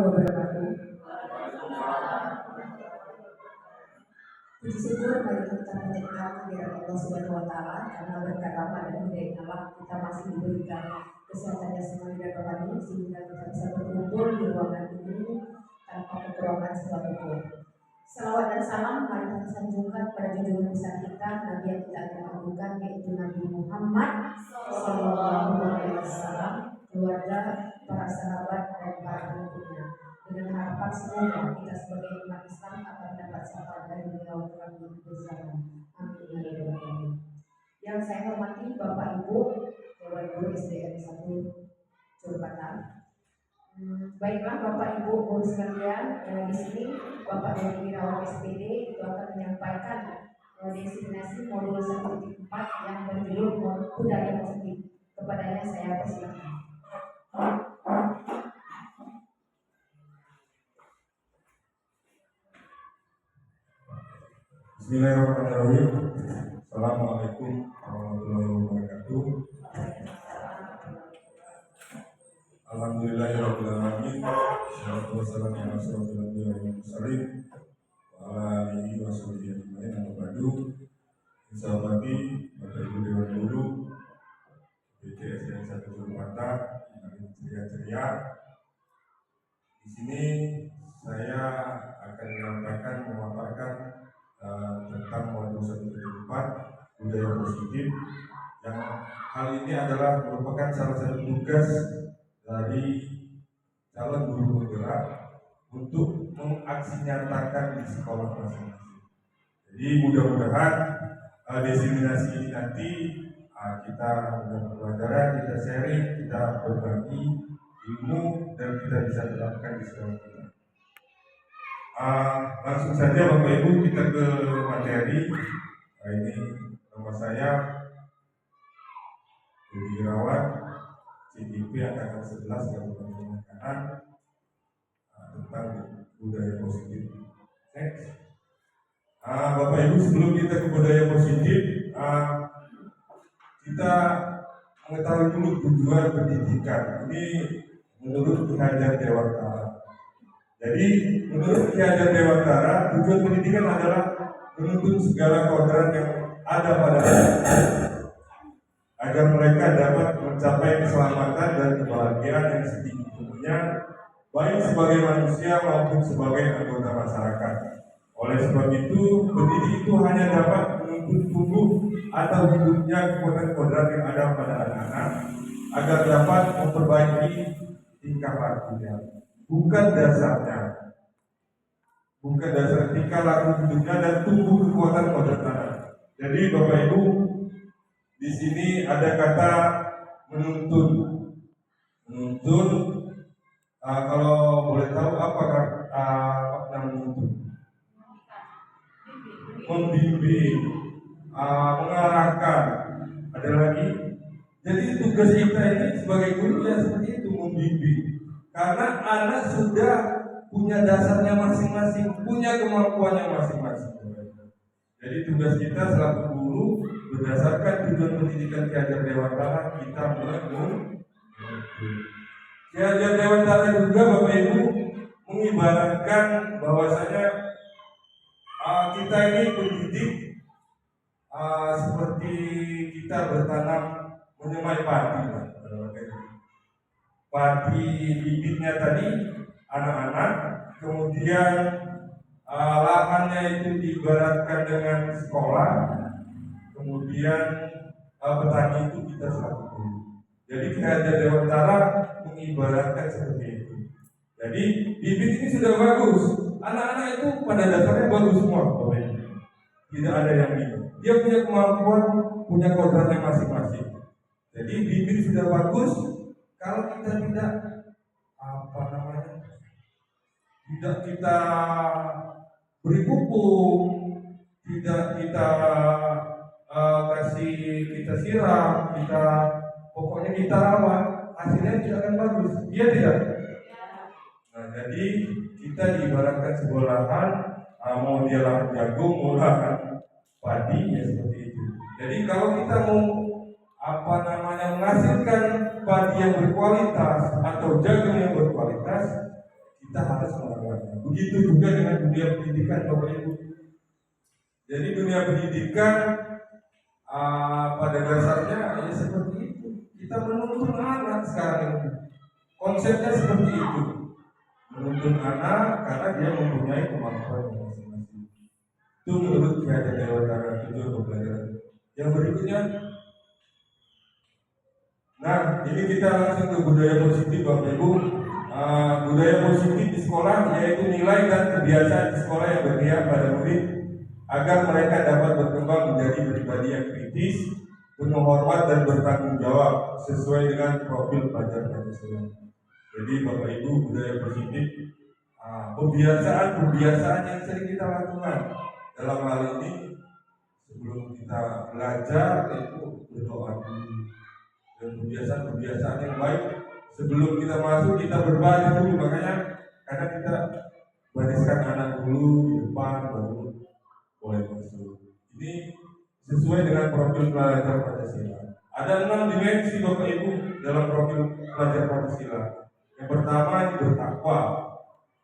wabarakatuh. Puji syukur mari kita panjatkan kehadirat Allah Subhanahu wa taala karena berkat rahmat dan hidayah Allah kita masih diberikan kesehatan jasmani dan rohani sehingga kita bisa berkumpul di ruangan ini tanpa kekurangan sebabapun. Salawat dan salam mari kita sanjungkan pada junjungan besar kita Nabi yang kita agungkan yaitu Nabi Muhammad Sallallahu Alaihi Wasallam, keluarga, para sahabat dan para pengikutnya. Dengan harapan semoga kita sebagai umat Islam akan mendapat syafaat dari beliau kami bersama. Amin ya rabbal alamin. Yang saya hormati Bapak Ibu, Dewan Guru SDN 1 Curpatan. Baiklah Bapak Ibu guru sekalian, di sini Bapak dari Wirawan SPD itu akan menyampaikan destinasi modul 1.4 yang berjudul budaya positif. Kepadanya saya persilakan. Bismillahirrahmanirrahim. Assalamualaikum warahmatullahi wabarakatuh. Alhamdulillahirabbil alamin. Wassalatu wassalamu ala asyrofil anbiya'i wal mursalin wa ala alihi wa sahbihi ajmain. Amma ba'du. Insyaallah Bapak Ibu Dewan Guru BCSDN 1 Curpatan yang ceria-ceria. Di sini saya akan memaparkan tentang modul 1.4 budaya positif yang hal ini adalah merupakan salah satu tugas dari calon guru penggerak untuk mengaksinyatakan di sekolah masing-masing. Jadi mudah-mudahan destinasi ini nanti kita pelajaran, kita sharing, kita berbagi ilmu dan kita bisa terapkan di sekolah kita. Langsung saja Bapak Ibu kita ke materi. Ini nama saya Budi Irawan, CGP Angkatan 11 Kabupaten Makanan, tentang budaya positif. Next. Bapak Ibu, sebelum kita ke budaya positif, kita mengetahui dulu tujuan pendidikan. Ini menurut Ki Hajar Dewantara. Jadi menurut Ki Hajar Dewantara, tujuan pendidikan adalah menuntun segala kodrat yang ada pada agar mereka dapat mencapai keselamatan dan kebahagiaan yang setinggi-tingginya, baik sebagai manusia maupun sebagai anggota masyarakat. Oleh sebab itu, pendidik itu hanya dapat menuntun tubuh atau hidupnya kodrat yang ada pada anak-anak agar dapat memperbaiki tingkah lakunya. Bukan dasar tingkah laku hidupnya dan tumbuh kekuatan kodrat anak. Jadi Bapak Ibu, di sini ada kata menuntun. Kalau boleh tahu apa makna menuntun? Membimbing, mengarahkan. Ada lagi. Jadi tugas kita ini sebagai guru ya seperti itu, membimbing. Karena anak sudah punya dasarnya masing-masing, punya kemampuannya masing-masing. Jadi tugas kita selaku guru berdasarkan tujuan pendidikan Ki Hajar Dewantara kita menuntun. Ki Hajar Dewantara juga Bapak Ibu mengibaratkan bahwasanya kita ini pendidik seperti kita bertanam menyemai padi. Padi bibitnya tadi anak-anak, kemudian lahannya itu diibaratkan dengan sekolah, kemudian petani itu kita selaku guru. Jadi Ki Hajar Dewantara mengibaratkan seperti itu. Jadi bibit ini sudah bagus, anak-anak itu pada dasarnya bagus semua, tidak ada yang bingung. Dia punya kemampuan, punya kodratnya masing-masing. Jadi bibit sudah bagus. Kalau kita tidak kita beri pupuk, tidak kita kita siram, pokoknya kita rawat, hasilnya tidak akan bagus. Iya tidak? Nah, jadi kita diibaratkan sebuah lahan, mau dia lahan jagung, mau lahan padi, ya seperti itu. Jadi kalau kita mau menghasilkan padi yang berkualitas atau jagung yang berkualitas, kita harus melakukannya. Begitu juga dengan dunia pendidikan, Bapak Ibu. Jadi dunia pendidikan pada dasarnya ya seperti itu. Kita menuntun anak sekarang ini. Konsepnya seperti itu. Menuntun anak karena dia mempunyai kemampuan masing-masing. Itu menurut Ki Hajar Dewantara tujuan pembelajaran. Yang berikutnya, nah ini kita langsung ke budaya positif, Bapak Ibu. Budaya positif di sekolah yaitu nilai dan kebiasaan di sekolah yang berpihak pada murid agar mereka dapat berkembang menjadi pribadi yang kritis, penuh hormat dan bertanggung jawab sesuai dengan profil pelajar Pancasila. Jadi Bapak Ibu, budaya positif, kebiasaan yang sering kita lakukan dalam hal ini sebelum kita belajar itu berdoa dulu, dan kebiasaan yang baik sebelum kita masuk kita berbaris dulu, makanya karena kita bariskan anak dulu di depan baru boleh masuk. Ini sesuai dengan profil pelajar Pancasila. Ada 6 dimensi Bapak Ibu dalam profil pelajar Pancasila. Yang pertama bertakwa,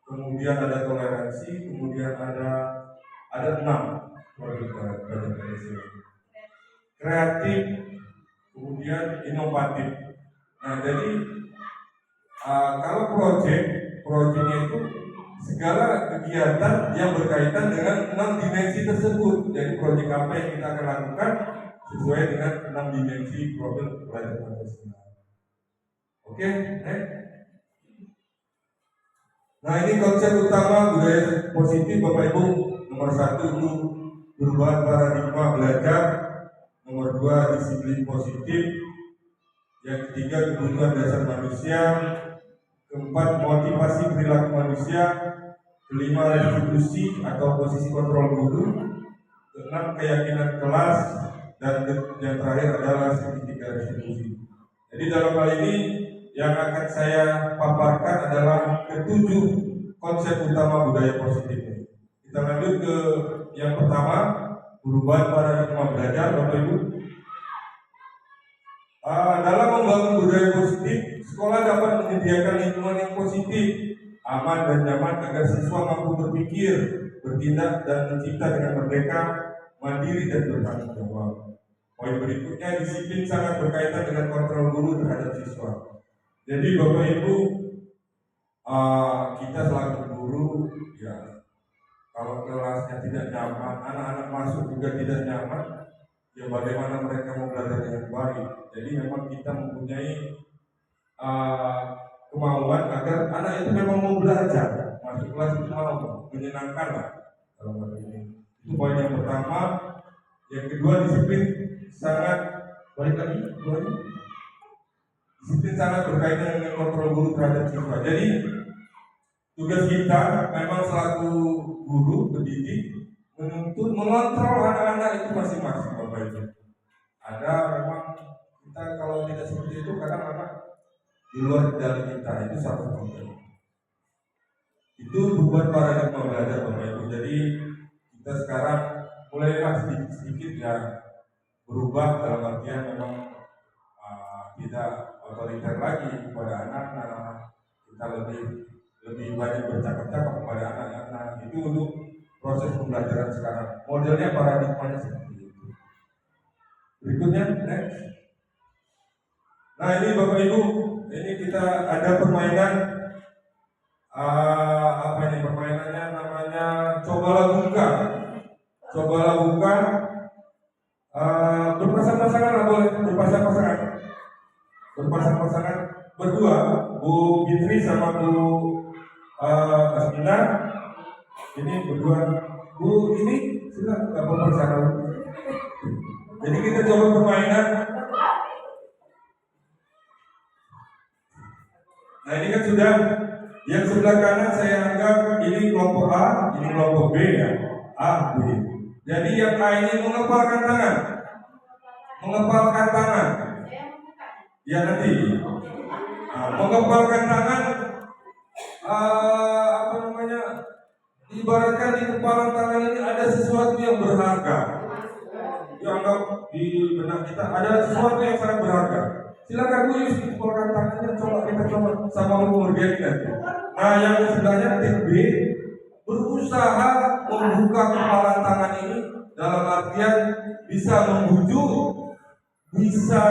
kemudian ada toleransi, kemudian ada 6 profil pelajar Pancasila. Kreatif, kemudian inovatif. Nah jadi kalau proyeknya itu segala kegiatan yang berkaitan dengan 6 dimensi tersebut. Jadi proyek apa yang kita akan lakukan sesuai dengan 6 dimensi profil pelajar Pancasila. Oke, next. Nah ini konsep utama budaya positif Bapak Ibu. Nomor 1 itu perubahan paradigma belajar. Nomor 2 disiplin positif. Yang ketiga kebutuhan dasar manusia. Keempat, motivasi perilaku manusia. Kelima, restitusi atau posisi kontrol guru. Keenam, keyakinan kelas. Dan yang terakhir adalah segitiga restitusi. Jadi dalam hal ini yang akan saya paparkan adalah ketujuh konsep utama budaya positif ini. Kita lanjut ke yang pertama, perubahan paradigma belajar, Bapak Ibu. Dalam membangun budaya positif, sekolah dapat menyediakan lingkungan yang positif, aman dan nyaman agar siswa mampu berpikir, bertindak dan mencipta dengan merdeka, mandiri dan bertanggung jawab. Poin berikutnya, disiplin sangat berkaitan dengan kontrol guru terhadap siswa. Jadi Bapak Ibu, kita selaku guru, ya kalau kelasnya tidak nyaman, anak-anak masuk juga tidak nyaman, ya bagaimana mereka mau belajar dengan baik. Jadi memang kita mempunyai kemauan agar anak itu memang mau belajar, masuk kelas itu mau menyenangkan lah dalam hal ini. Itu poin yang pertama. Yang kedua, disiplin sangat disiplin sangat berkaitan dengan kontrol guru terhadap siswa. Jadi tugas kita memang selaku guru pendidik menuntut mengontrol anak-anak itu masing-masing, Bapak Ibu. Ada memang kita kalau tidak seperti itu kadang anak di luar dari kita itu satu problem. Itu bukan paradigma belajar, Bapak Ibu. Jadi kita sekarang mulailah sedikit-sedikit ya berubah dalam artian memang tidak otoriter lagi kepada anak-anak. Kita lebih banyak bercakap-cakap kepada anak-anak. Itu untuk proses pembelajaran sekarang. Modelnya paradigmanya seperti itu. Berikutnya, next. Nah ini Bapak Ibu, ini kita ada permainan. Apa ini permainannya? Namanya cobalah buka. Cobalah buka. Berpasang-pasangan lah boleh, berpasang-pasangan. Berpasang-pasangan berdua, Bu Fitri sama Bu Asmina. Ini berdua. Bu ini silakan nggak berpasangan. Jadi kita coba permainan. Nah ini kan sudah. Yang sebelah kanan saya anggap ini kelompok A, ini kelompok B ya. A, B. Jadi yang A ini mengepalkan tangan. Mengepalkan tangan. Ya nanti. Mengepalkan tangan. Apa namanya? Ibaratkan di kepala tangan ini ada sesuatu yang berharga. Yang anggap di benak kita ada sesuatu yang sangat berharga. Silakan Bu Yus, kepalkan tangannya, coba kita coba sama Bu Murgeni nanti. Nah, yang sebelahnya tip B, berusaha membuka kepala tangan ini dalam artian bisa membujuk, bisa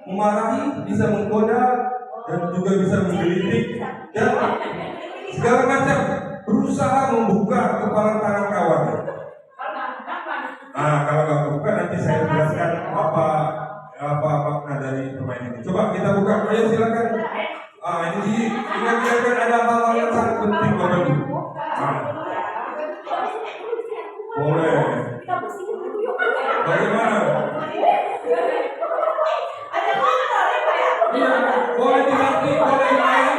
memarahi, bisa menggoda, dan juga bisa menggelitik dan segala macam. Berusaha membuka kepala tangan kawan. Nah, kalau nggak buka nanti saya jelaskan apa makna dari permainan ini. Coba kita buka, ayo silakan. Ini ingat ada hal-hal yang sangat penting Bapak Ibu. Boleh. Bagaimana? Iya, boleh dilatih, boleh main,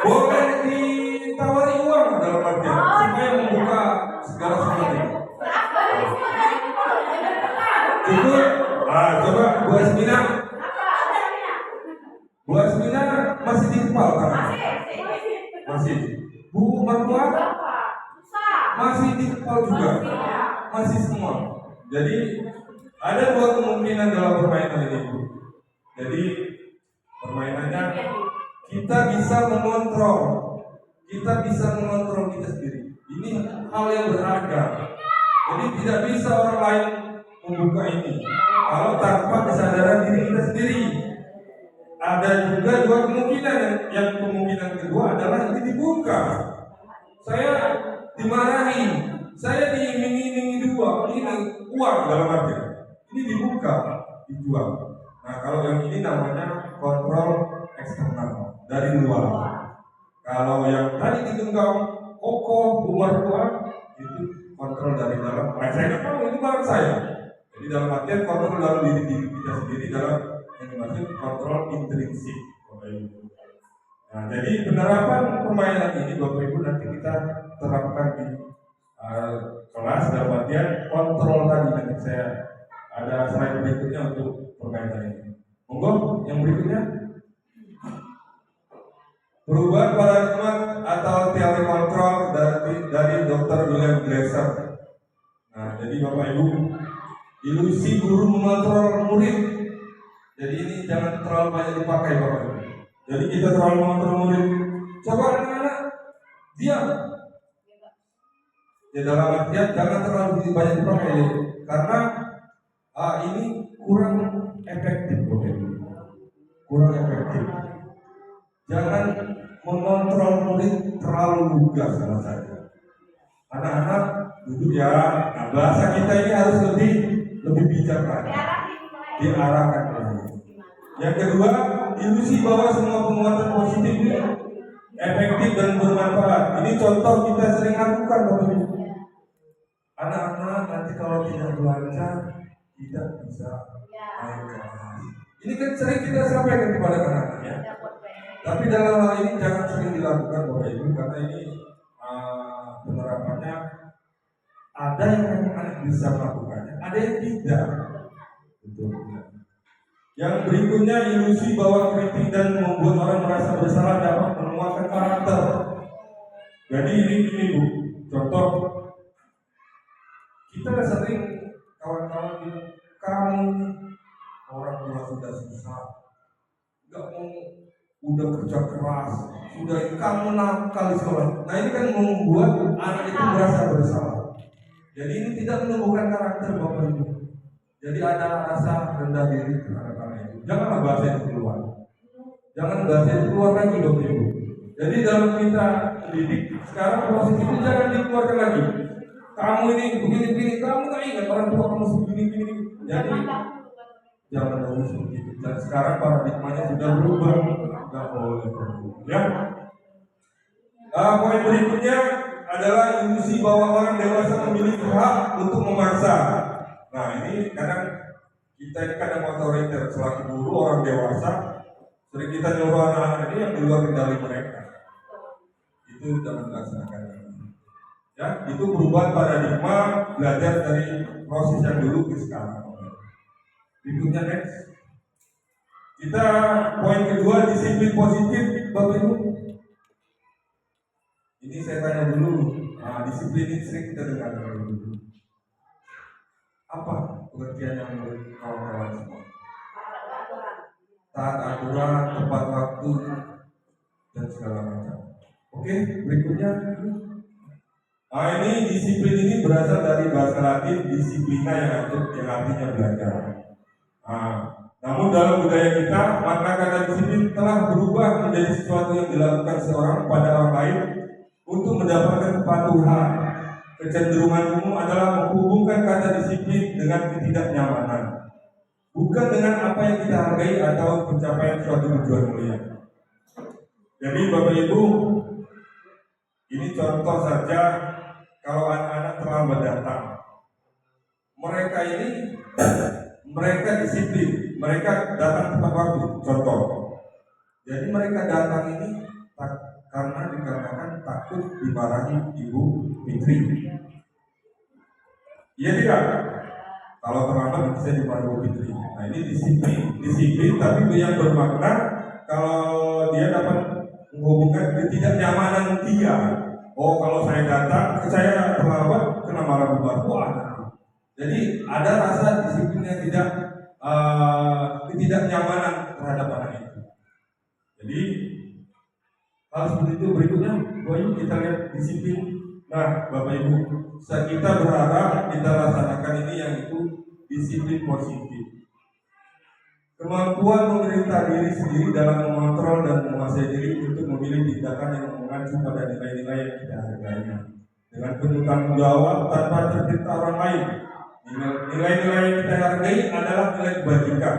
boleh ditawari uang dalam artian supaya membuka segala sesuatu. Cukup. Coba Bu Asmina. Bu Asmina masih di kepala tangan? Masih. Bu Martua? Masih di kepala juga? Masih semua. Jadi ada dua kemungkinan dalam permainan ini, Bu. Jadi permainannya kita bisa mengontrol kita sendiri. Ini hal yang beragam. Jadi tidak bisa orang lain membuka ini kalau tanpa kesadaran diri kita sendiri. Ada juga dua kemungkinan. Yang kemungkinan kedua adalah ini dibuka. Saya dimarahi, saya diiming-imingi uang dalam arti ini dibuka, dijual. Nah, kalau yang ini namanya kontrol eksternal dari luar. Kalau yang tadi digenggam kokoh buat itu kontrol dari dalam. Saya nggak tahu itu barang saya. Jadi dalam artian kontrol dalam diri kita sendiri dalam yang dimaksud kontrol intrinsik. Nah, jadi penerapan permainan ini Bapak Ibu nanti kita terapkan di kelas dalam artian kontrol tadi. Nanti saya ada slide berikutnya untuk permainan ini. Monggo yang berikutnya. Perubahan paradigma atau teori kontrol dari Dr. William Glasser. Nah, jadi Bapak Ibu, ilusi guru mengontrol murid. Jadi ini jangan terlalu banyak dipakai Bapak Ibu. Jadi kita terlalu mengontrol murid. Coba anak-anak diam. Ya dalam artian jangan terlalu banyak dipakai karena ini kurang efektif Bapak Ibu. Kurang efektif. Jangan mengontrol murid terlalu lugas sama saja. Anak-anak duduk ya. Nah, bahasa kita ini harus lebih bijak lagi. Diarahkan lagi. Yang kedua, ilusi bahwa semua penguatan positif ini efektif dan bermanfaat. Ini contoh kita sering lakukan Bapak Ibu. Anak-anak nanti kalau tidak belajar tidak bisa main kelas. Ini kan sering kita sampaikan kepada anak-anak ya. Tapi dalam hal ini jangan sering dilakukan Bapak Ibu karena ini penerapannya ada yang memang bisa melakukannya, ada yang tidak. Betul. Yang berikutnya ilusi bahwa kritik dan membuat orang merasa bersalah dapat menguatkan karakter. Jadi ini Bu, contoh kita sering kawan-kawan bilang kamu orang tua sudah susah, nggak mau udah kerja keras, sudah kamu nakal di sekolah. Nah ini kan membuat anak itu merasa bersalah. Jadi ini tidak menumbuhkan karakter Bapak Ibu. Jadi ada rasa rendah diri terhadap anak itu. Janganlah bahasa itu keluar. Jangan bahasa itu keluar lagi Bapak Ibu. Jadi dalam kita mendidik sekarang proses itu jangan dikeluarkan lagi. Kamu ini begini-begini, kamu nggak ingat orang tua kamu begini-begini. Jadi jangan dulu seperti itu. Dan sekarang paradigmanya sudah berubah. Nggak boleh ya. Poin berikutnya adalah ilusi bahwa orang dewasa memiliki hak untuk memaksa. Nah ini kadang kita ini kadang otoriter selaku guru orang dewasa sering kita nyuruh anak-anak ini yang di luar kendali mereka. Itu jangan dilaksanakan. Ya, itu perubahan paradigma belajar dari proses yang dulu ke sekarang. Berikutnya next. Kita poin kedua disiplin positif Bapak Ibu. Ini saya tanya dulu. Disiplin ini sering kita dengar dulu. Apa pengertiannya menurut kawan-kawan semua? Taat aturan, tepat waktu, dan segala macam. Oke, berikutnya. Ini disiplin ini berasal dari bahasa Latin disiplina yang artinya belajar. Namun dalam budaya kita, makna kata disiplin telah berubah menjadi sesuatu yang dilakukan seorang pada orang lain untuk mendapatkan kepatuhan. Kecenderungan umum adalah menghubungkan kata disiplin dengan ketidaknyamanan, bukan dengan apa yang kita hargai atau pencapaian suatu tujuan mulia. Jadi Bapak Ibu, ini contoh saja kalau anak-anak terlambat datang. Mereka disiplin, mereka datang tepat waktu. Contoh, jadi mereka datang ini dikarenakan takut dimarahi Ibu Fitri. Iya tidak? Kalau terlambat bisa dimarahi Ibu Fitri. Nah ini disiplin tapi yang bermakna kalau dia dapat menghubungkan ketidaknyamanan dia. Oh kalau saya datang, saya terlambat kena marah Bu Barpuan. Jadi ada rasa disiplin yang ketidaknyamanan terhadap anak itu. Jadi hal seperti itu berikutnya, yuk kita lihat disiplin. Nah, Bapak Ibu, kita berharap kita laksanakan ini yang itu disiplin positif. Kemampuan memerintah diri sendiri dalam mengontrol dan menguasai diri untuk memilih tindakan yang mengacu pada nilai-nilai yang kita hargai. Dengan penuh tanggung jawab tanpa terperintah orang lain. Nilai-nilai yang kita hargai adalah nilai kebajikan.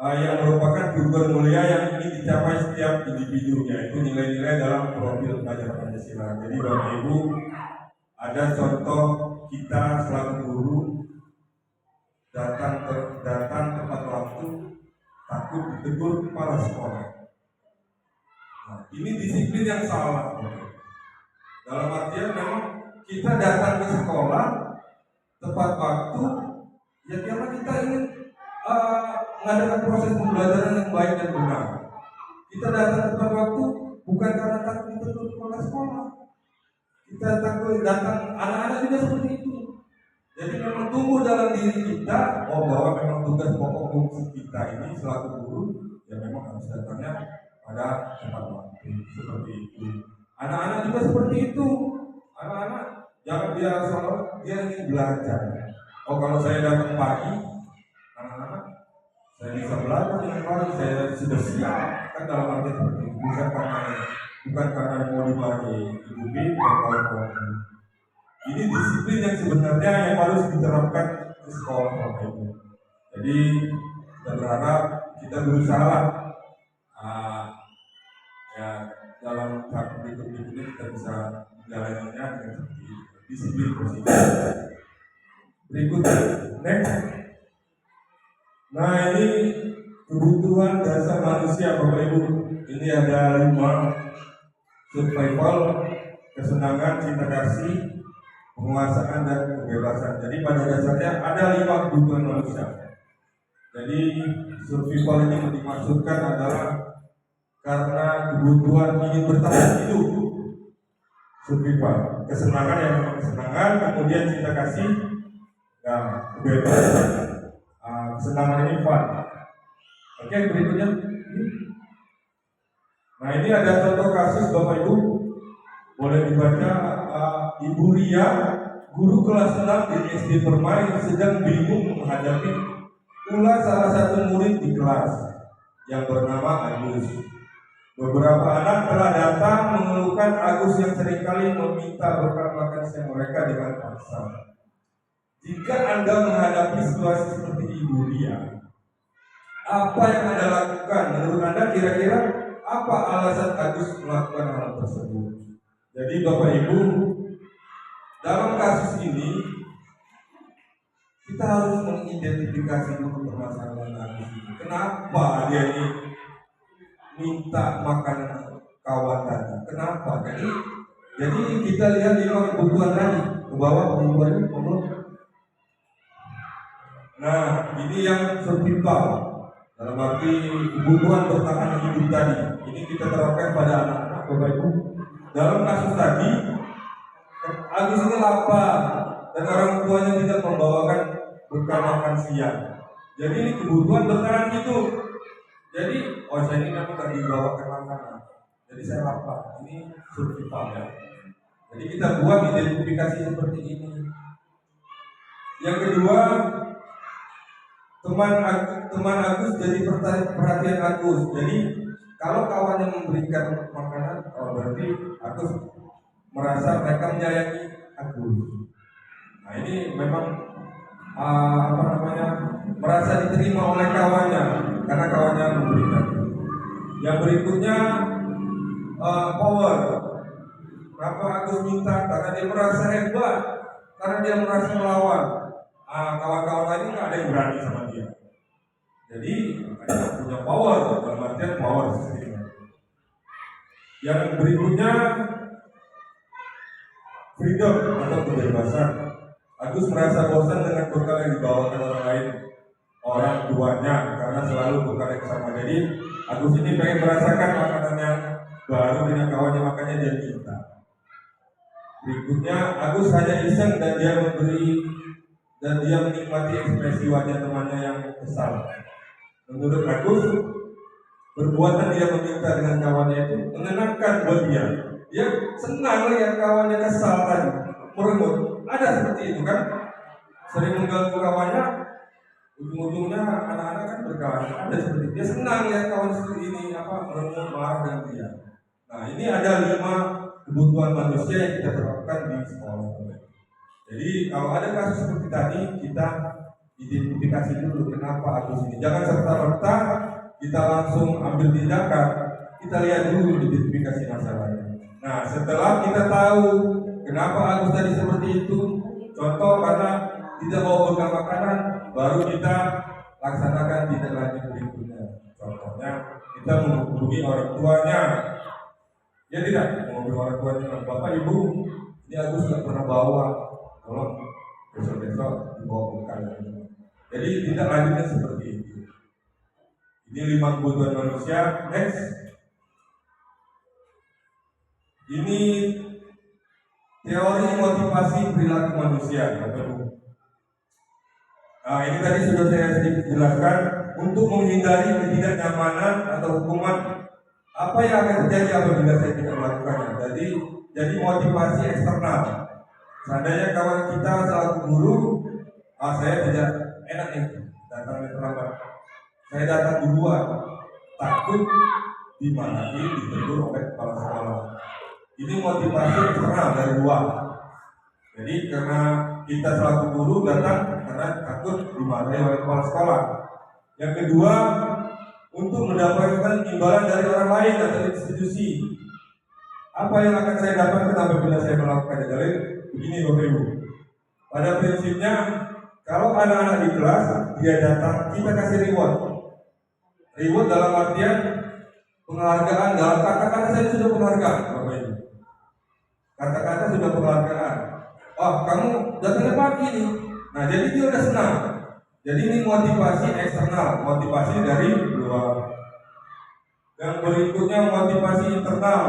Yang merupakan tujuan mulia yang ingin dicapai setiap individu, yaitu nilai-nilai dalam profil pelajar Pancasila. Jadi Bapak Ibu, ada contoh kita selaku guru datang tepat waktu, takut ditegur kepala sekolah. Nah, ini disiplin yang salah. Dalam artian memang kita datang ke sekolah tepat waktu, ya karena kita ingin mengadakan proses pembelajaran yang baik dan benar. Kita datang tepat waktu bukan karena takut ditegur kepala sekolah. Kita takut datang, anak-anak juga seperti itu. Jadi memang tumbuh dalam diri kita, bahwa memang tugas pokok fungsi kita ini selaku guru, ya memang harus datangnya pada tepat waktu seperti itu. Anak-anak juga seperti itu. Anak-anak jangan dia ingin belajar. Kalau saya datang pagi, anak-anak saya bisa belajar dengan baik, saya sudah siap. Kan dalam arti seperti itu, bukan karena mau dimarahi Ibu B dan kawan-kawan. Ini disiplin yang sebenarnya yang harus diterapkan di sekolah Bapak Ibu. Jadi kita berharap kita berusaha dalam tahap berikutnya kita bisa menjalaninya dengan seperti itu. Disiplin positif. Berikutnya, next. Nah ini kebutuhan dasar manusia Bapak Ibu. Ini ada 5: survival, kesenangan, cinta kasih, penguasaan dan kebebasan. Jadi pada dasarnya ada 5 kebutuhan manusia. Jadi survival ini yang dimaksudkan adalah karena kebutuhan ingin bertahan hidup. Survival, kesenangan yang kesenangan, kemudian cinta kasih, dan kebebasan. Kesenangan ini fun. Oke, berikutnya. Nah ini ada contoh kasus Bapak Ibu. Boleh dibaca. Ibu Ria, guru kelas 6 di SD Permai, sedang bingung menghadapi ulah salah satu murid di kelas yang bernama Agus. Beberapa anak telah datang mengeluhkan Agus yang seringkali meminta bekal makan siang mereka dengan paksa. Jika Anda menghadapi situasi seperti Ibu Ria, apa yang Anda lakukan? Menurut Anda kira-kira apa alasan Agus melakukan hal tersebut? Jadi Bapak Ibu, dalam kasus ini kita harus mengidentifikasi dulu permasalahan Agus ini. Kenapa dia ini minta makan kawan tadi? Kenapa? Jadi kita lihat 5 kebutuhan tadi ke bawah kebutuhan ini. Nah ini yang survival dalam arti kebutuhan bertahan hidup tadi. Ini kita terapkan pada anak-anak Bapak Ibu. Dalam kasus tadi Agus ini lapar dan orang tuanya tidak membawakan bekal makan siang. Jadi ini kebutuhan bertahan hidup. Jadi, oh saya ini memang tadi dibawakan makanan. Jadi saya lapar. Ini survival ya. Jadi kita buat identifikasi seperti ini. Yang kedua, teman Agus jadi perhatian Agus. Jadi kalau kawannya memberikan makanan, oh berarti Agus merasa mereka menyayangi Agus. Nah ini memang merasa diterima oleh kawannya karena kawannya memberikan. Yang berikutnya power. Kenapa Agus minta? Karena dia merasa hebat, karena dia merasa melawan. Kawan-kawan lain nggak ada yang berani sama dia. Jadi dia punya power, dalam artian power sistemnya. Yang berikutnya freedom atau kebebasan. Agus merasa bosan dengan bekal yang dibawakan orang lain, orang tuanya, karena selalu bekal yang sama. Jadi Agus ini pengen merasakan makanan yang baru dengan kawannya, makanya dia minta. Berikutnya Agus hanya iseng dan dia menikmati ekspresi wajah temannya yang kesal. Menurut Agus, perbuatan dia meminta dengan kawannya itu menyenangkan buat dia. Dia senang lihat kawannya kesal tadi, merenggut. Ada seperti itu kan? Sering mengganggu kawannya, ujung-ujungnya anak-anak kan berkawan. Ada seperti itu. Dia senang lihat kawan seperti ini merenggut, marah dengan dia. Nah ini ada 5 kebutuhan manusia yang kita terapkan di sekolah. Jadi kalau ada kasus seperti tadi, kita identifikasi dulu kenapa Agus ini. Jangan serta-merta kita langsung ambil tindakan. Kita lihat dulu identifikasi masalahnya. Nah setelah kita tahu kenapa Agus tadi seperti itu, contoh karena tidak mau bekal makanan, baru kita laksanakan tindak lanjut berikutnya. Contohnya kita menghubungi orang tuanya. Ya tidak, menghubungi orang tuanya, Bapak Ibu, ini Agus nggak pernah bawa, tolong besok-besok dibawa bekal. Jadi tindak lanjutnya seperti itu. Ini 5 kebutuhan manusia. Next, ini teori motivasi perilaku manusia. Nah ini tadi sudah saya sedikit jelaskan. Untuk menghindari ketidaknyamanan atau hukuman, apa yang akan terjadi apabila saya tidak melakukannya. Jadi motivasi eksternal. Seandainya kawan kita selaku guru, saya tidak enak nih datang terlambat. Saya datang duluan, takut dimarahi, ditegur oleh kepala sekolah. Ini motivasi eksternal dari luar. Jadi karena kita selaku guru datang karena takut dimarahi oleh kepala sekolah. Yang kedua, untuk mendapatkan imbalan dari orang lain atau institusi. Apa yang akan saya dapatkan apabila saya melakukannya? Jadi begini Bapak Ibu. Pada prinsipnya, kalau anak-anak di kelas dia datang, kita kasih reward. Reward dalam artian penghargaan. Dalam kata-kata saya sudah penghargaan, Bapak Ibu. Kata-kata sudah penghargaan. Oh, kamu datangnya pagi nih. Nah, jadi dia udah senang. Jadi ini motivasi eksternal, motivasi dari luar. Yang berikutnya motivasi internal.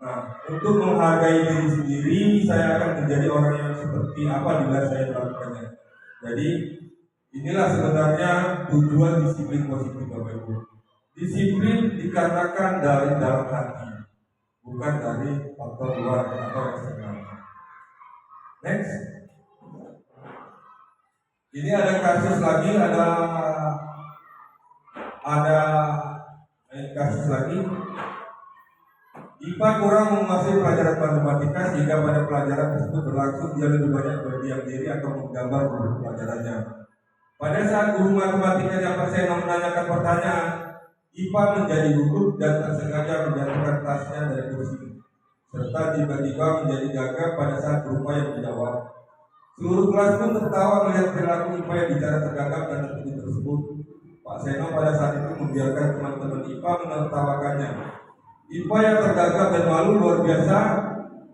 Nah, untuk menghargai diri sendiri, saya akan menjadi orang yang seperti apa bila saya melakukannya. Jadi inilah sebenarnya tujuan disiplin positif Bapak Ibu. Disiplin dikatakan dari dalam hati, bukan dari faktor luar atau eksternal. Next, ini ada kasus lagi, ada kasus lagi. IPA kurang menguasai pelajaran matematika sehingga pada pelajaran tersebut berlangsung dia lebih banyak berdiam diri atau menggambar pelajarannya. Pada saat guru matematikanya Pak menanyakan pertanyaan, IPA menjadi gugup dan tak sengaja menjatuhkan tasnya dari kursi, serta tiba-tiba menjadi gagap pada saat berupaya menjawab. Seluruh kelas pun tertawa melihat perilaku IPA yang bicara tergagap dan tertutup tersebut. Pak Seno pada saat itu membiarkan teman-teman IPA menertawakannya. IPA yang tergagap dan malu luar biasa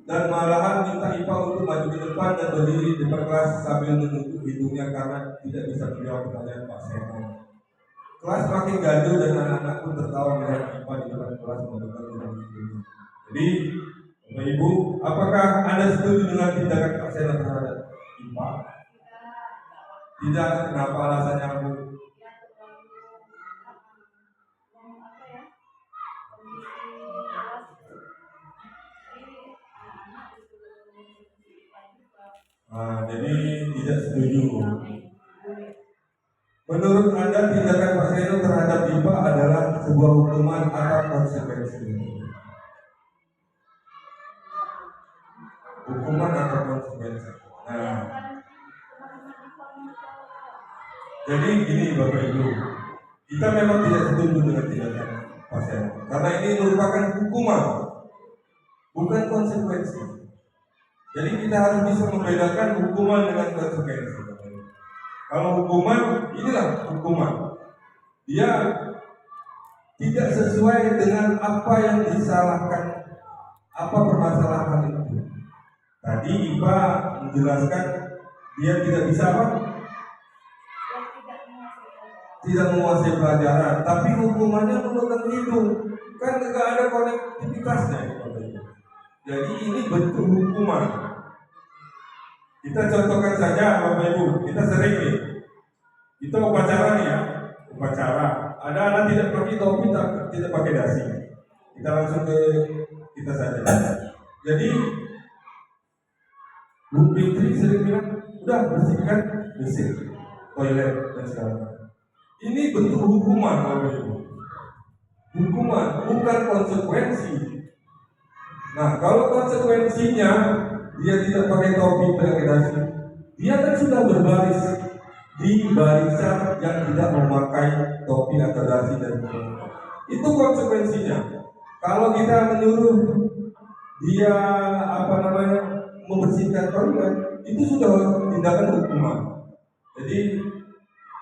dan malahan minta IPA untuk maju ke depan dan berdiri di depan kelas sambil menunjuk hidungnya karena tidak bisa menjawab pertanyaan Pak Seno. Kelas makin gaduh dan anak-anak pun tertawa melihat IPA di depan kelas membuka hidungnya. Jadi, Bapak Ibu, apakah Anda setuju dengan tindakan Pak Seno terhadap IPA? Tidak, kenapa alasannya Bu? Jadi tidak setuju. Menurut Anda tindakan Pak Seno terhadap Dipa adalah sebuah hukuman atau konsekuensi? Hukuman atau konsekuensi? Nah, jadi gini Bapak Ibu, kita memang tidak setuju dengan tindakan Pak Seno karena ini merupakan hukuman, bukan konsekuensi. Jadi kita harus bisa membedakan hukuman dengan konsekuensi. Kalau hukuman, inilah hukuman. Dia tidak sesuai dengan apa yang disalahkan, apa permasalahan itu. Tadi Ipa menjelaskan dia tidak bisa apa? Tidak menguasai pelajaran, tapi hukumannya memegang hidung. Kan tidak ada konektivitasnya. Jadi ini bentuk hukuman. Kita contohkan saja Bapak Ibu, kita sering nih, kita upacara nih ya, upacara. Ada anak tidak pakai topi, tidak pakai dasi. Kita langsung ke kita saja. Jadi Bu Fitri sering bilang, udah bersihkan bersih toilet dan segala macam. Ini bentuk hukuman Bapak Ibu. Hukuman, bukan konsekuensi. Nah, kalau konsekuensinya dia tidak pakai topi, pakai dasi, dia kan sudah berbaris di barisan yang tidak memakai topi atau dasi dan itu konsekuensinya. Kalau kita menyuruh dia membersihkan toilet, itu sudah tindakan hukuman. Jadi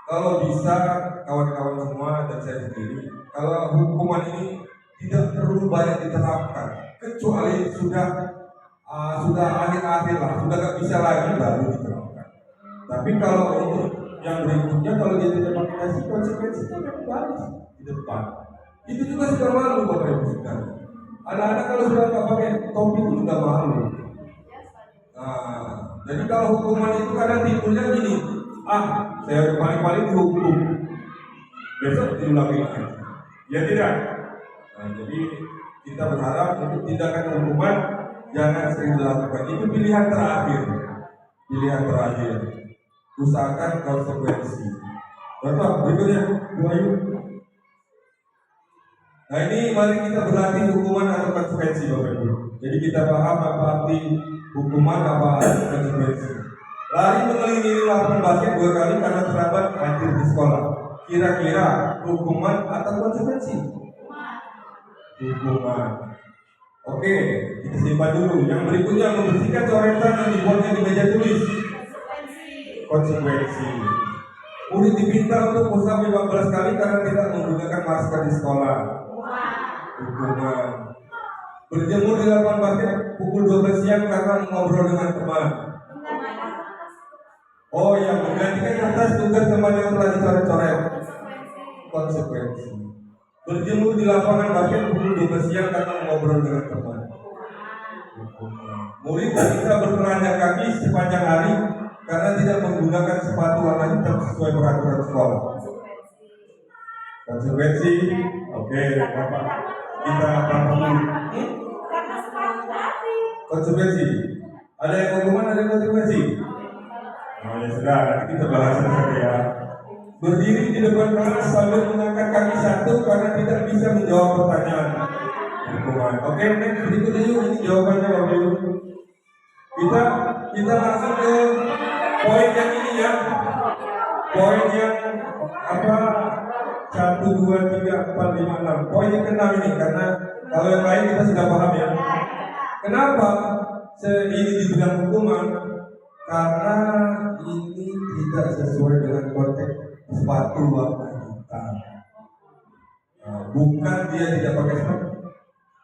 kalau bisa kawan-kawan semua dan saya sendiri, kalau hukuman ini tidak perlu banyak diterapkan, kecuali sudah akhir-akhir lah, sudah nggak bisa lagi baru diterapkan. Tapi kalau untuk yang berikutnya, kalau dia tidak pakai dasi, konsekuensinya kan baris di depan. Itu juga sudah malu Bapak Ibu sekalian. Anak-anak kalau sudah nggak pakai topi itu sudah malu. Nah, jadi kalau hukuman itu kadang timbulnya gini, saya paling-paling dihukum, besok diulangi lagi. Ya tidak. Nah, jadi kita berharap untuk tindakan hukuman jangan sering dilakukan. Itu pilihan terakhir. Usahakan konsekuensi. Bapak, berikutnya Bu Ayu. Nah ini mari kita berlatih hukuman atau konsekuensi Bapak Ibu. Jadi kita paham apa arti hukuman, apa arti konsekuensi. Lari mengelilingi lapangan basket 2 kali karena terlambat hadir di sekolah. Kira-kira hukuman atau konsekuensi? Hukuman. Oke, kita simpan dulu. Yang berikutnya membersihkan coretan yang dibuatnya di meja tulis. Konsekuensi. Murid diminta untuk push-up 15 kali karena tidak menggunakan masker di sekolah. Hukuman. Berjemur di lapangan basket pukul 12 siang karena ngobrol dengan teman. Oh ya, menggantikan kertas tugas teman yang telah dicoret-coret. Konsekuensi. Berjemur di lapangan basket pukul 12 siang karena ngobrol dengan teman. Murid bisa bertelanjang kaki sepanjang hari karena tidak menggunakan sepatu warna hitam sesuai peraturan sekolah. Konsekuensi. Oke, Bapak. Kita paham. Konsekuensi. Ada yang hukuman, ada yang konsekuensi. Oh ya sudah, nanti kita bahas saja ya. Berdiri di depan kelas sambil mengangkat kaki satu karena tidak bisa menjawab pertanyaan. Hukuman. Oke, next berikutnya yuk, ini jawabannya Bapak Ibu. Kita langsung ke poin yang ini ya. Poin yang 1, 2, 3, 4, 5, 6. Poin yang ke-6 ini karena kalau yang lain kita sudah paham ya. Kenapa ini dibilang hukuman? Karena ini tidak sesuai dengan konteks sepatu warna hitam. Bukan dia tidak pakai sepatu.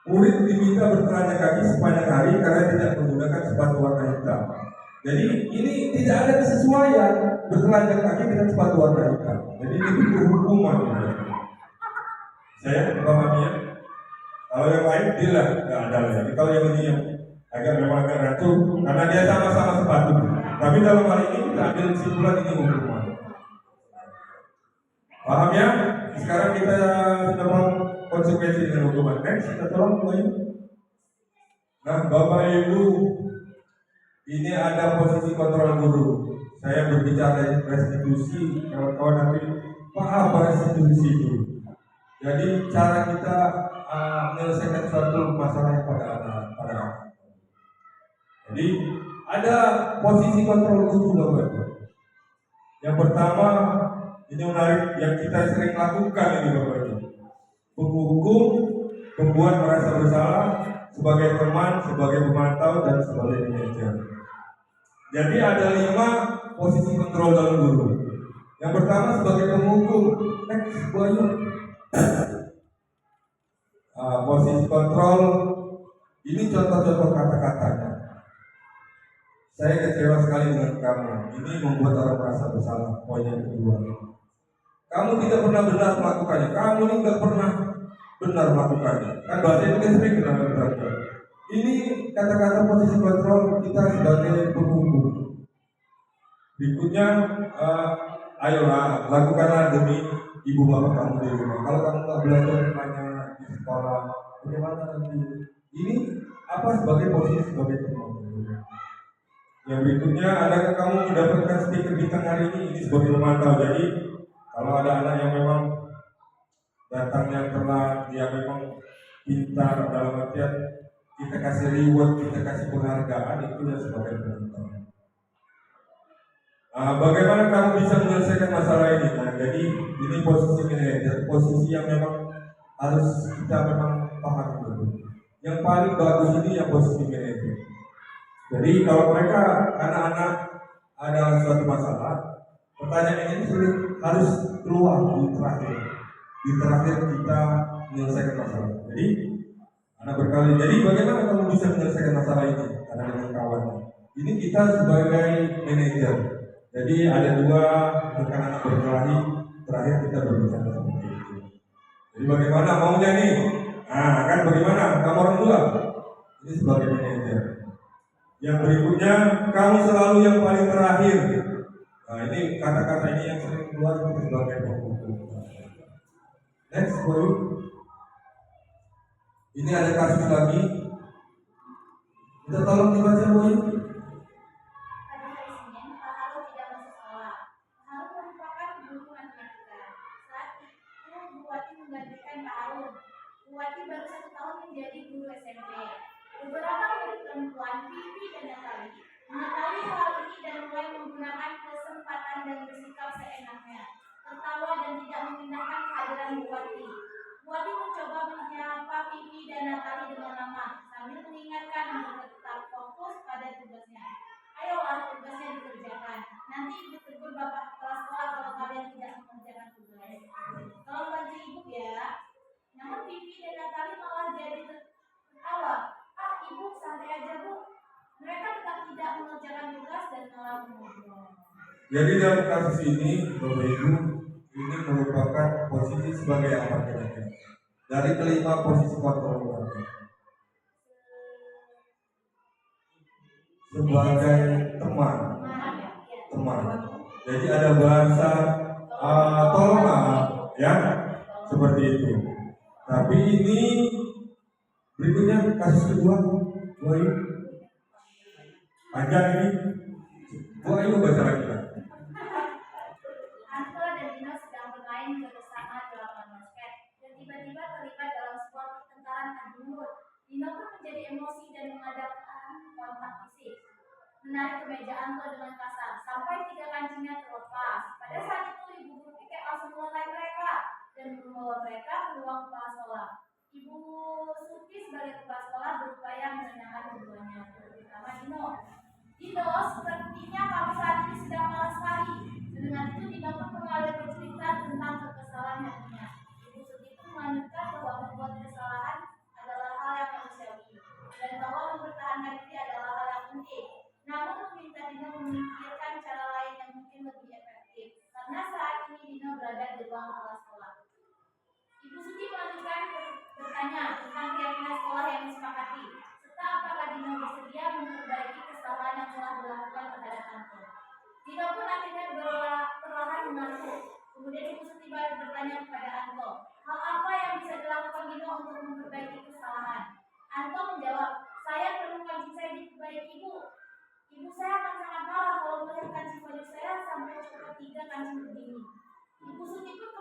Murid diminta bertelanjang kaki sepanjang hari karena tidak menggunakan sepatu warna hitam. Jadi ini tidak ada kesesuaian bertelanjang kaki dengan sepatu warna hitam. Jadi itu hukuman. Saya pahami ya. Kalau yang lain tidak ada lagi. Kalau yang ini memang agak rancu karena dia sama-sama sepatu. Tapi dalam hal ini kita ambil kesimpulan ini hukuman. Paham ya? Sekarang kita sudah paham konsekuensi dengan hukuman. Next, kita tolong mulai. Nah, Bapak Ibu, ini ada posisi kontrol guru. Saya berbicara restitusi, kawan-kawan nanti paham apa restitusi itu. Jadi cara kita menyelesaikan suatu masalah pada anak. Jadi ada posisi kontrol guru, Bapak. Yang pertama, ini menarik yang kita sering lakukan ini, Bapak Ibu. Menghukum, membuat merasa bersalah sebagai teman, sebagai pemantau, dan sebagai manajer. Jadi ada 5 posisi kontrol dalam guru. Yang pertama sebagai penghukum. Next, Bayu. Posisi kontrol ini contoh-contoh kata-katanya. Saya kecewa sekali dengan kamu. Ini membuat orang merasa bersalah. Poin yang kedua. Kamu tidak pernah benar melakukannya. Kamu ini tidak pernah benar melakukannya. Kan bahasa itu kan sering kita berkata. Ini kata-kata posisi kontrol kita sebagai penghukum. Berikutnya, ayolah lakukanlah demi ibu bapak kamu di rumah. Kalau kamu nggak belajar tanya di sekolah, bagaimana nanti? Ini apa sebagai posisi sebagai teman? Yang berikutnya, adakah kamu mendapatkan stiker bintang hari ini? Ini sebagai pemantau. Jadi kalau ada anak yang memang datangnya telat, dia memang pintar dalam artian kita kasih reward, kita kasih penghargaan, itu ya sebagai pemantau. Bagaimana kamu bisa menyelesaikan masalah ini? Nah, jadi ini posisi manajer, posisi yang memang harus kita memang paham dulu. Yang paling bagus ini yang posisi manajer. Jadi kalau mereka anak-anak ada suatu masalah, pertanyaan ini harus keluar di terakhir. Di terakhir kita menyelesaikan masalah. Jadi anak berkali. Jadi bagaimana kamu bisa menyelesaikan masalah ini? Karena dengan kawan. Ini kita sebagai manajer. Jadi ada 2 rekan anak berkelahi, terakhir kita berbicara seperti itu. Jadi bagaimana maunya nih? Nah, kan bagaimana? Kamu orang tua. Ini sebagai manajer. Yang berikutnya, kamu selalu yang paling terakhir. Nah, ini kata-kata ini yang sering keluar sebagai penghukum. Next, Boy. Ini ada kasus lagi. Kita tolong dibaca, Boy. Buati baru 1 tahun menjadi guru SMP. Beberapa murid perempuan, Vivi dan Natali, mengetahui hal ini dan mulai menggunakan kesempatan dan bersikap seenaknya, tertawa dan tidak memindahkan kehadiran Buati. Buati mencoba menyapa Vivi dan Natali dengan lama, sambil mengingatkan mereka tetap fokus pada tugasnya. Ayolah, tugasnya dikerjakan. Nanti ibu tegur bapak kepala sekolah kalau kalian tidak mengerjakan tugas. Kalau bantu ibu ya. Namun Vivi dan Natali malah jadi tertawa. Ibu santai aja bu. Mereka tetap tidak mengerjakan tugas dan malah mengobrol. Jadi dalam kasus ini, Bapak Ibu, ini merupakan posisi sebagai apa kira-kira? Dari kelima posisi kontrol sebagai teman. Jadi ada bahasa tolong ya, seperti itu. Tapi ini berikutnya kasus kedua, Bu Ayu. Panjang ini, Bu Ayu baca lagi kan? Anto dan Dino sedang bermain bersama di lapangan basket dan tiba-tiba terlibat dalam sebuah pertengkaran adu mulut. Dino pun menjadi emosi dan mengadakan kontak fisik, menarik kemeja Anto dengan kasar sampai 3 kancingnya terlepas. Pada saat itu ibu guru piket langsung melerai mereka dan membawa mereka ke ruang kepala sekolah. Ibu Suti sebagai kepala sekolah berupaya menenangkan keduanya, terutama Dino. Dino, sepertinya kamu saat ini sedang malas sekali. Dengan itu Dino pun mengalir bercerita tentang kekesalan hatinya. Ibu Suti pun melanjutkan bahwa membuat kesalahan adalah hal yang manusiawi dan bahwa mempertahankan diri adalah hal yang penting. Namun meminta Dino memikirkan cara lain yang mungkin lebih efektif karena saat ini Dino berada di ruang kepala sekolah. Ibu Suti melanjutkan bertanya tentang keyakinan sekolah yang disepakati serta apa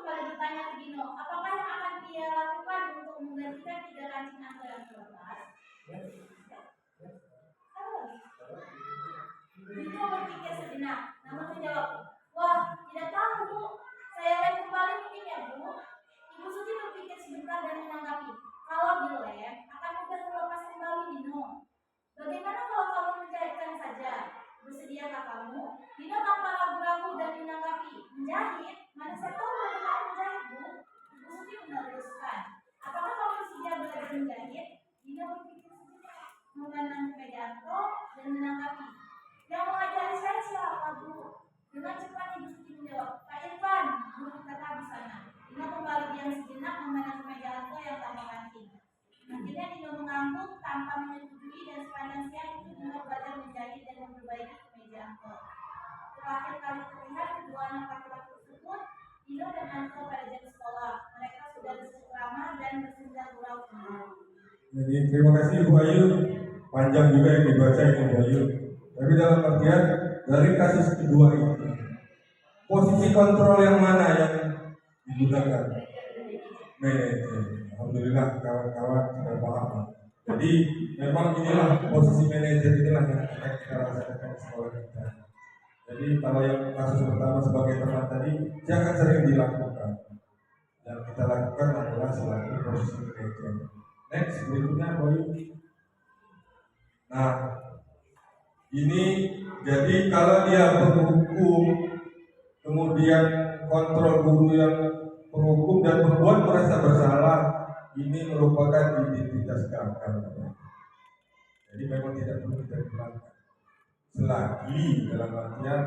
kembali bertanya ke Dino, apakah yang akan dia lakukan untuk menggantikan 3 kancing angko yang terlepas? Dino berpikir sejenak, namun menjawab, wah, tidak tahu Bu. Saya lem kembali mungkin ya Bu. Ibu Suci berpikir sebentar dan menanggapi, kalau dilem akan mudah terlepas kembali Dino. Bagaimana kalau kamu menjahitkan saja? Bersediakah kamu? Dino tanpa ragu-ragu dan menanggapi, menjahit? Mana saya tahu bagaimana menjahit Bu. Ibu Suci meneruskan, apakah kamu sudah belajar menjahit? Dino berpikir sejenak, memandang Pejanto dan menanggapi, yang mengajari saya siapa Bu? Dengan cepat Ibu Suci menjawab, Pak Irfan, guru TK di sana. Dino kembali diam sejenak memandang Pejanto yang tanpa kancing. Akhirnya Dino mengangguk tanpa menyetujui dan sepanjang siang itu Dino belajar menjahit dan memperbaiki kemeja Anto. Terakhir kali terlihat kedua anak laki-laki tersebut, Dino dan Anto pada jam sekolah. Mereka sudah bersama dan bersenda gurau. Jadi terima kasih Bu Ayu, panjang juga yang dibaca itu Bu Ayu. Tapi dalam artian dari kasus kedua ini, posisi kontrol yang mana yang digunakan? Manajer. Alhamdulillah kawan-kawan sudah paham. Jadi memang inilah posisi manajer inilah yang akan kita rasakan di sekolah kita. Jadi kalau yang kasus pertama sebagai teman tadi jangan sering dilakukan. Yang kita lakukan adalah selaku posisi manajer. Next berikutnya Boy. Nah ini jadi kalau dia berhukum kemudian kontrol guru yang penghukum dan membuat merasa bersalah, ini merupakan identitas gagal. Jadi memang tidak perlu kita gunakan. Selagi dalam artian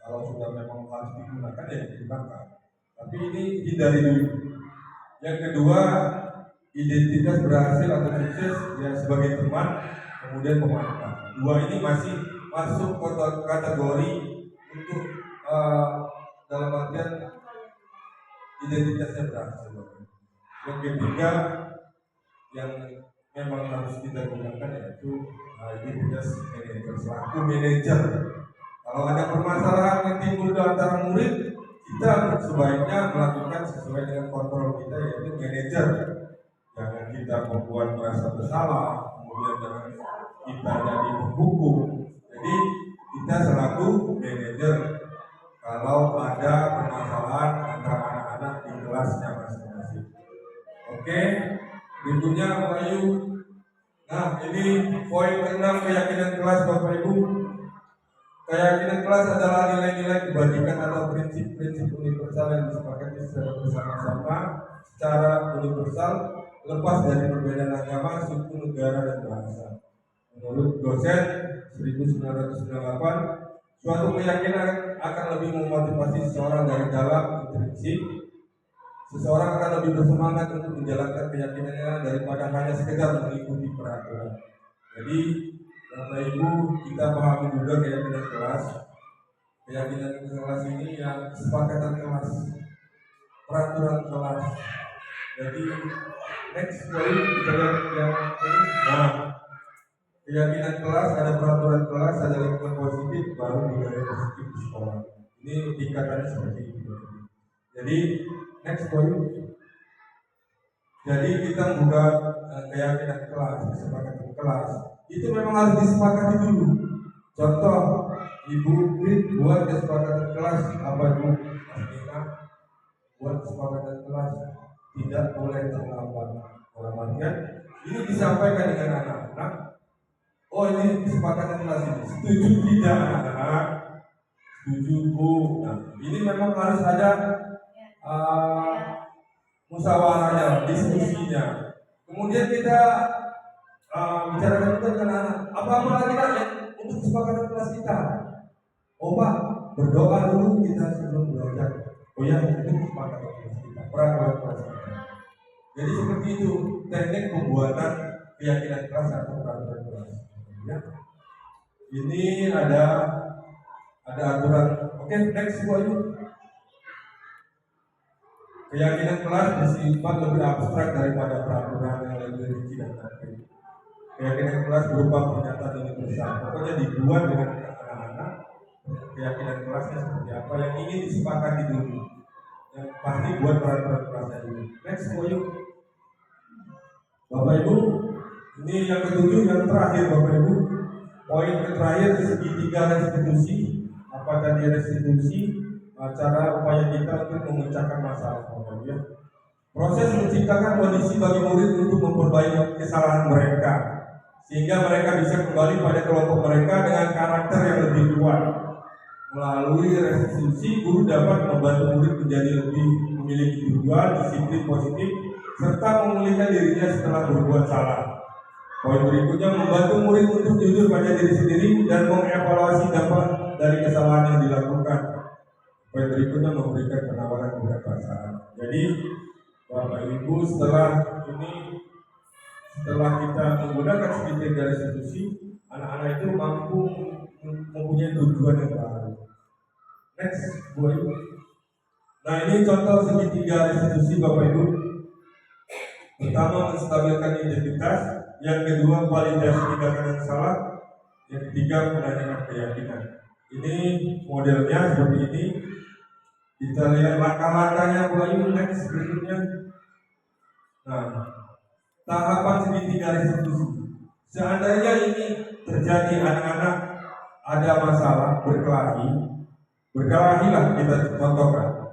kalau sudah memang harus digunakan ya digunakan. Tapi ini hindari dulu. Yang kedua, identitas berhasil atau sukses ya sebagai teman, kemudian pemanfaat. Dua ini masih masuk kategori untuk dalam artian identitasnya berhasil. Yang ketiga yang memang harus kita gunakan yaitu identitas manajer selaku manajer. Kalau ada permasalahan yang timbul di antara murid, kita sebaiknya melakukan sesuai dengan kontrol kita yaitu manajer. Jangan kita membuat merasa bersalah, kemudian jangan kita jadi penghukum. Jadi kita selaku manajer kalau ada permasalahan antara anak-anak di kelasnya masing-masing. Oke, berikutnya Bapak Ibu. Nah, ini poin ke-6 keyakinan kelas Bapak Ibu. Keyakinan kelas adalah nilai-nilai kebajikan atau prinsip-prinsip universal yang disepakati secara bersama-sama secara universal lepas dari perbedaan agama, suku, negara, dan bahasa. Menurut dosen 1998, suatu keyakinan akan lebih memotivasi seseorang dari dalam intrinsik. Seseorang akan lebih bersemangat untuk menjalankan keyakinannya daripada hanya sekedar mengikuti peraturan. Jadi, Bapak Ibu, kita pahami juga keyakinan kelas. Keyakinan kelas ini yang kesepakatan kelas, peraturan kelas. Jadi, next poin kita lihat yang ini. Nah, keyakinan kelas, ada peraturan kelas, ada lingkungan positif, baru budaya positif di sekolah. Ini tingkatannya seperti itu. Jadi next point. Jadi kita membuka keyakinan kelas, kesepakatan kelas. Itu memang harus disepakati dulu. Contoh, Ibu Brit buat kesepakatan kelas apa Ibu? Asmina buat kesepakatan kelas tidak boleh terlambat. Dalam artian ini disampaikan dengan anak-anak. Oh ini kesepakatan kelas ini, setuju tidak anak-anak? Setuju Bu. Nah, ini memang harus ada musyawarahnya, diskusinya. Kemudian kita bicarakan juga dengan anak. Apa-apa lagi kan ya untuk kesepakatan kelas kita? Oh Pak, berdoa dulu kita sebelum belajar. Oh ya, itu kesepakatan kelas kita, peraturan kelas kita. Jadi seperti itu teknik pembuatan keyakinan kelas atau peraturan kelas. Ya. Ini ada aturan. Oke, next semuanya. Keyakinan kelas bersifat lebih abstrak daripada peraturan yang lebih rinci dan konkret. Keyakinan kelas berupa pernyataan universal. Pokoknya dibuat dengan anak-anak. Keyakinan kelasnya seperti apa yang ingin disepakati dulu. yang pasti buat peraturan kelasnya dulu. Next, yuk. Bapak Ibu, ini yang ketujuh, yang terakhir Bapak Ibu. Poin terakhir segitiga restitusi. Apa tadi restitusi? Cara upaya kita untuk memecahkan masalah Bapak Ibu ya. Proses menciptakan kondisi bagi murid untuk memperbaiki kesalahan mereka, sehingga mereka bisa kembali pada kelompok mereka dengan karakter yang lebih kuat. Melalui restitusi, guru dapat membantu murid menjadi lebih memiliki tujuan, disiplin positif, serta memulihkan dirinya setelah berbuat salah. Poin berikutnya, membantu murid untuk jujur pada diri sendiri dan mengevaluasi dampak dari kesalahan yang dilakukan. Poin berikutnya, memberikan penawaran beberapa saran. Jadi, Bapak Ibu, setelah kita menggunakan segitiga restitusi, anak-anak itu mampu mempunyai tujuan yang baru. Next, Bu Ibu. Nah, ini contoh segitiga restitusi Bapak Ibu. Pertama, menstabilkan identitas. Yang kedua, validasi tindakan yang salah. Yang ketiga, menanyakan keyakinan. Ini modelnya seperti ini. Kita lihat langkah-langkahnya Bu Ibu. Next, berikutnya. Nah, tahapan segitiga restitusi. Seandainya ini terjadi, anak-anak ada masalah, berkelahilah kita contohkan.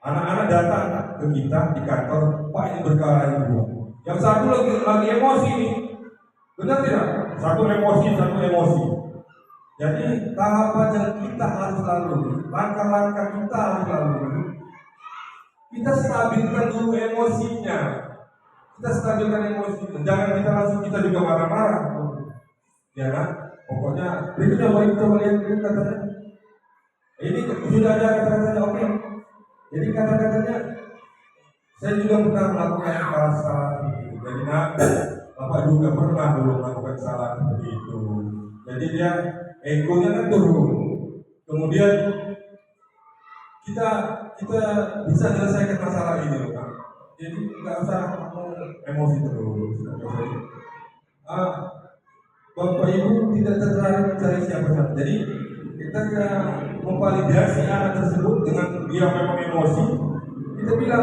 Anak-anak datang ke kita di kantor, Pak, ini berkelahi dua. Yang satu lagi emosi nih, benar tidak? Satu emosi. Jadi tahapan yang kita harus lalui, langkah-langkah kita harus lalui. Kita stabilkan dulu emosinya. Jangan kita langsung kita juga marah-marah. Ya kan? Pokoknya berikutnya boleh coba lihat dulu katanya. Ini sudah ada kata-katanya, oke. Jadi kata-katanya, saya juga pernah melakukan salah seperti itu. Jadi Bapak juga pernah dulu melakukan salah seperti itu. Jadi dia egonya kan turun. Kemudian kita bisa menyelesaikan masalah ini loh Pak. Jadi nggak usah emosi terus. Bapak Ibu tidak tertarik mencari siapa. Jadi kita memvalidasi anak tersebut dengan dia memang emosi. Kita bilang,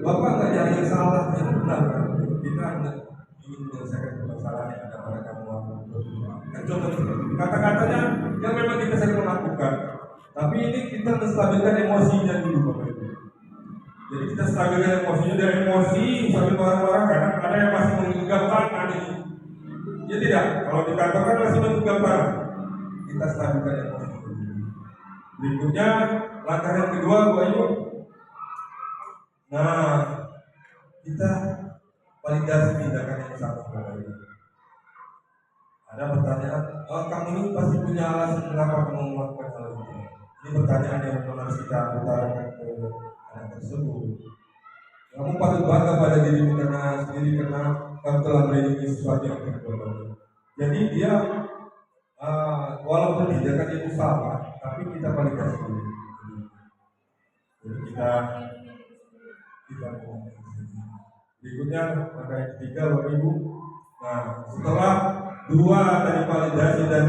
Bapak nggak nyari yang salah, yang benar. Kita ingin menyelesaikan permasalahan yang ada pada kamu. Contoh kata-katanya yang memang kita sering lakukan. Tapi ini kita menstabilkan emosinya dulu Bapak Ibu. Jadi kita stabilkan emosinya, dari emosi sambil marah-marah, karena ada yang masih menggenggam tangan ini. Ya tidak, kalau di kantor kan masih menggenggam tangan. Kita stabilkan emosi. Berikutnya langkah yang kedua Bapak Ibu. Nah, kita validasi tindakan yang salah Bapak Ibu. Ada pertanyaan, kamu ini pasti punya alasan kenapa kamu melakukan hal itu. Ini pertanyaan yang harus kita utarakan ke anak tersebut. Kamu patut bangga pada dirimu karena kamu telah melindungi sesuatu yang berbuat. Jadi dia walaupun tindakan itu salah, tapi kita validasi dulu. Jadi kita berikutnya langkah yang ketiga Bapak Ibu. Nah, setelah dua dari validasi dan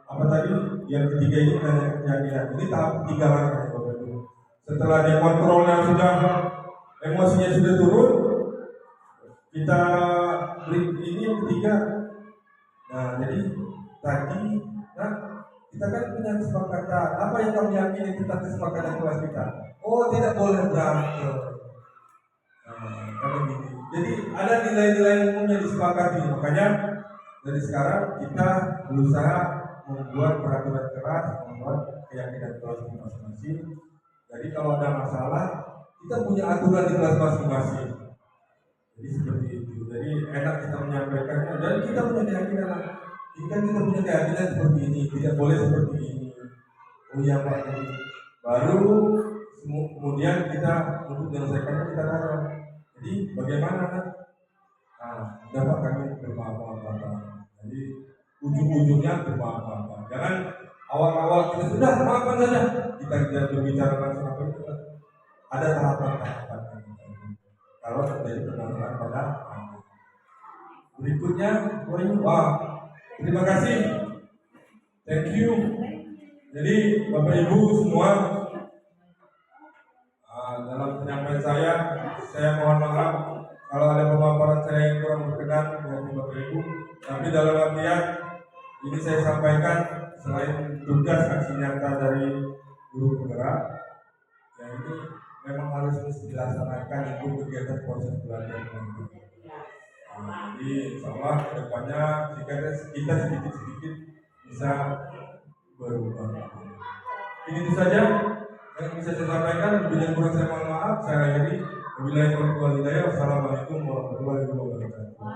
apa tadi yang ketiga ini keyakinan. Ini tahap ketiga langkah Bapak Ibu. Setelah dikontrolnya sudah, emosinya sudah turun, kita beri ini yang ketiga. Nah, jadi tadi kita kan punya kesepakatan. Apa yang kamu yakini tentang kesepakatan kelas kita? Oh, tidak boleh berantem. Jadi ada nilai-nilai umum yang disepakati. Makanya dari sekarang kita berusaha membuat peraturan kelas, membuat keyakinan kelas masing-masing. Jadi kalau ada masalah, kita punya aturan di kelas masing-masing. Jadi seperti itu. Jadi enak kita menyampaikannya. Dan kita punya keyakinan. Jika kita punya keyakinan seperti ini, tidak boleh seperti ini. Oh iya Pak. Baru kemudian kita untuk menyelesaikannya kita tanya. Jadi bagaimana kan? Dapat kami bermaaf-maaf. Jadi ujung-ujungnya bermaaf-maaf. Jangan awal-awal kita sudah maafkan saja. Kita tidak berbicara langsung apa itu. Ada tahapan-tahapan. Kalau terjadi permasalahan pada anak. Berikutnya, wah, terima kasih. Thank you. Jadi Bapak Ibu semua, saya mohon maaf kalau ada pemaparan saya yang kurang berkenan dengan Bapak Ibu. Tapi dalam artian ini saya sampaikan selain tugas aksi nyata dari guru penggerak, ya ini memang harus dilaksanakan untuk kegiatan proses belajar mengajar. Jadi insya Allah kedepannya jika kita sedikit-sedikit bisa berubah. Ini itu saja yang bisa saya sampaikan. Lebih dan kurang saya mohon maaf. Saya akhiri. Wabillahi taufiq wal hidayah. Wassalamualaikum warahmatullahi wabarakatuh.